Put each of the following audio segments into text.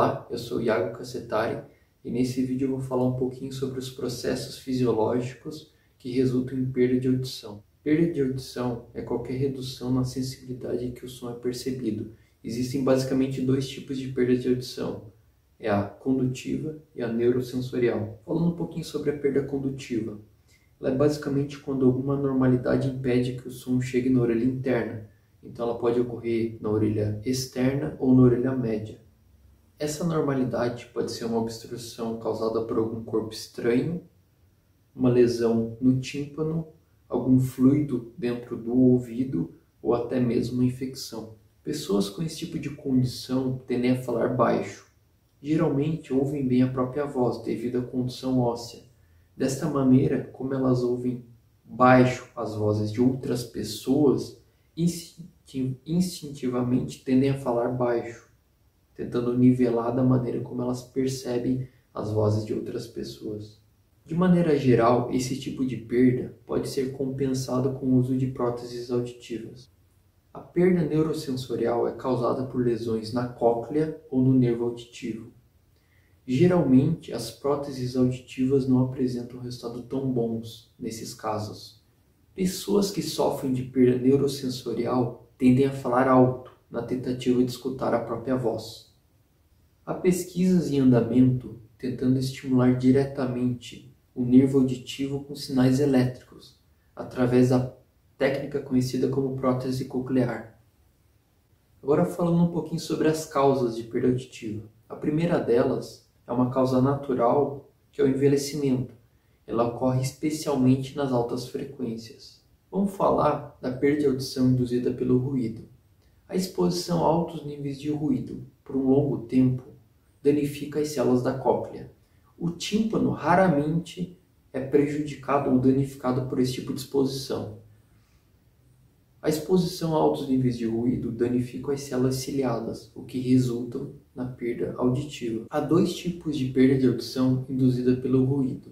Olá, eu sou Iago Cassetari e nesse vídeo eu vou falar um pouquinho sobre os processos fisiológicos que resultam em perda de audição. Perda de audição é qualquer redução na sensibilidade que o som é percebido. Existem basicamente dois tipos de perda de audição, é a condutiva e a neurosensorial. Falando um pouquinho sobre a perda condutiva, ela é basicamente quando alguma anormalidade impede que o som chegue na orelha interna. Então ela pode ocorrer na orelha externa ou na orelha média. Essa anormalidade pode ser uma obstrução causada por algum corpo estranho, uma lesão no tímpano, algum fluido dentro do ouvido ou até mesmo uma infecção. Pessoas com esse tipo de condição tendem a falar baixo. Geralmente ouvem bem a própria voz devido à condição óssea. Desta maneira, como elas ouvem baixo as vozes de outras pessoas, instintivamente tendem a falar baixo, tentando nivelar da maneira como elas percebem as vozes de outras pessoas. De maneira geral, esse tipo de perda pode ser compensado com o uso de próteses auditivas. A perda neurosensorial é causada por lesões na cóclea ou no nervo auditivo. Geralmente, as próteses auditivas não apresentam resultados tão bons nesses casos. Pessoas que sofrem de perda neurosensorial tendem a falar alto na tentativa de escutar a própria voz. Há pesquisas em andamento tentando estimular diretamente o nervo auditivo com sinais elétricos, através da técnica conhecida como prótese coclear. Agora falando um pouquinho sobre as causas de perda auditiva. A primeira delas é uma causa natural, que é o envelhecimento. Ela ocorre especialmente nas altas frequências. Vamos falar da perda de audição induzida pelo ruído. A exposição a altos níveis de ruído por um longo tempo danifica as células da cóclea. O tímpano raramente é prejudicado ou danificado por esse tipo de exposição. A exposição a altos níveis de ruído danifica as células ciliadas, o que resulta na perda auditiva. Há dois tipos de perda de audição induzida pelo ruído.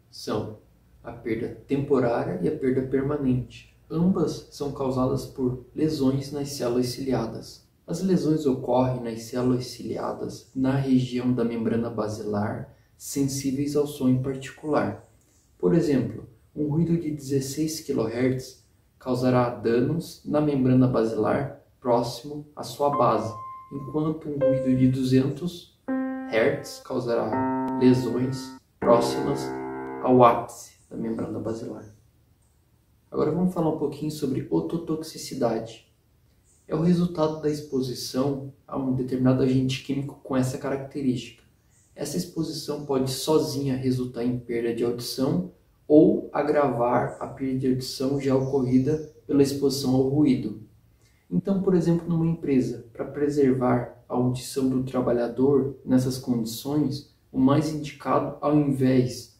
São a perda temporária e a perda permanente. Ambas são causadas por lesões nas células ciliadas. As lesões ocorrem nas células ciliadas na região da membrana basilar, sensíveis ao som em particular. Por exemplo, um ruído de 16 kHz causará danos na membrana basilar próximo à sua base, enquanto um ruído de 200 Hz causará lesões próximas ao ápice da membrana basilar. Agora vamos falar um pouquinho sobre ototoxicidade. É o resultado da exposição a um determinado agente químico com essa característica. Essa exposição pode sozinha resultar em perda de audição ou agravar a perda de audição já ocorrida pela exposição ao ruído. Então, por exemplo, numa empresa, para preservar a audição do trabalhador nessas condições, o mais indicado, ao invés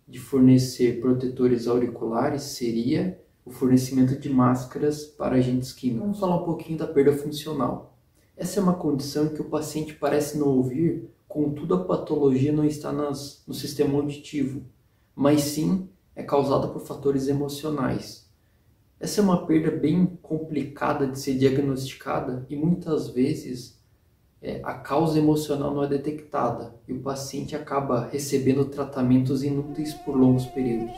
de fornecer protetores auriculares, seria o fornecimento de máscaras para agentes químicos. Vamos falar um pouquinho da perda funcional. Essa é uma condição em que o paciente parece não ouvir, contudo a patologia não está no sistema auditivo, mas sim é causada por fatores emocionais. Essa é uma perda bem complicada de ser diagnosticada e muitas vezes a causa emocional não é detectada e o paciente acaba recebendo tratamentos inúteis por longos períodos.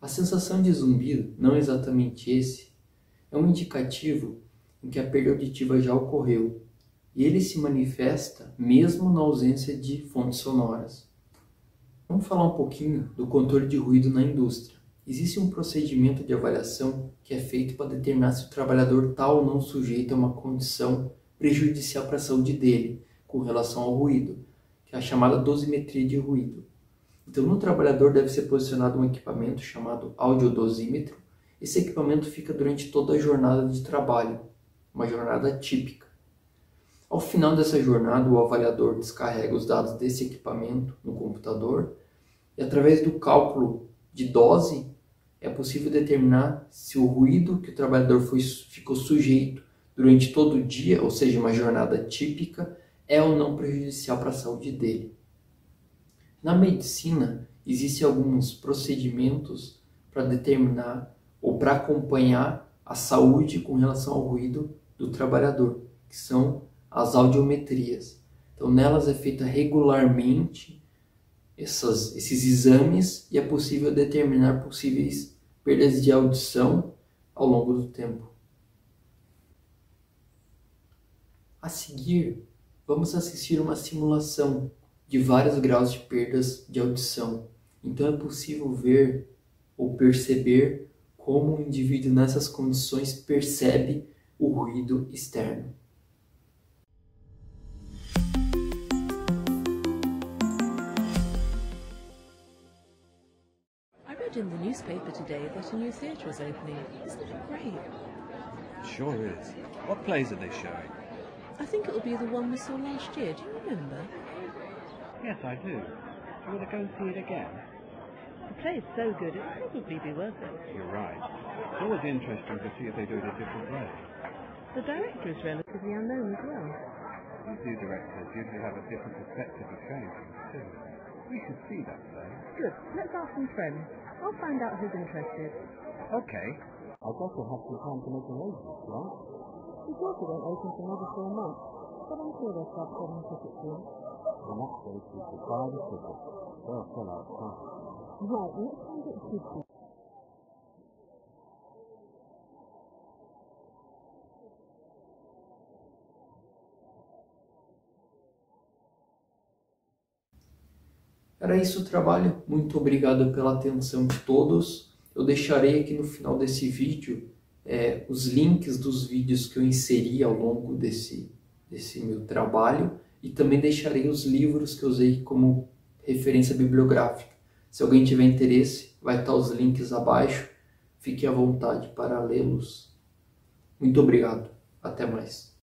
A sensação de zumbido, não exatamente esse, é um indicativo em que a perda auditiva já ocorreu e ele se manifesta mesmo na ausência de fontes sonoras. Vamos falar um pouquinho do controle de ruído na indústria. Existe um procedimento de avaliação que é feito para determinar se o trabalhador está ou não sujeito a uma condição prejudicial para a saúde dele com relação ao ruído, que é a chamada dosimetria de ruído. Então, no trabalhador deve ser posicionado um equipamento chamado audiodosímetro. Esse equipamento fica durante toda a jornada de trabalho, uma jornada típica. Ao final dessa jornada, o avaliador descarrega os dados desse equipamento no computador e, através do cálculo de dose, é possível determinar se o ruído que o trabalhador ficou sujeito durante todo o dia, ou seja, uma jornada típica, é ou não prejudicial para a saúde dele. Na medicina, existem alguns procedimentos para determinar ou para acompanhar a saúde com relação ao ruído do trabalhador, que são as audiometrias. Então, nelas é feita regularmente esses exames e é possível determinar possíveis perdas de audição ao longo do tempo. A seguir, vamos assistir uma simulação de vários graus de perdas de audição. Então é possível ver ou perceber como o indivíduo nessas condições percebe o ruído externo. I read in the newspaper today that a new theatre is opening. Isn't it great? Sure is. What plays are they showing? I think it will be the one we saw last year. Do you remember? Yes, I do. Do you want to go and see it again? The play is so good, it'll probably be worth it. You're right. It's always interesting to see if they do it a different way. The director is relatively unknown as well. These new directors usually have a different perspective of showing things too. We should see that play. Good. Let's ask some friends. I'll find out who's interested. Okay. I guess we'll have some time to make arrangements, right? The theatre won't open for another 4 months, but I'm sure they'll start selling tickets soon. In that case, we should buy the tickets. They'll sell out fast. Right, let's find it good. Era isso o trabalho. Muito obrigado pela atenção de todos. Eu deixarei aqui no final desse vídeo os links dos vídeos que eu inseri ao longo desse meu trabalho e também deixarei os livros que eu usei como referência bibliográfica. Se alguém tiver interesse, vai estar os links abaixo. Fique à vontade para lê-los. Muito obrigado. Até mais.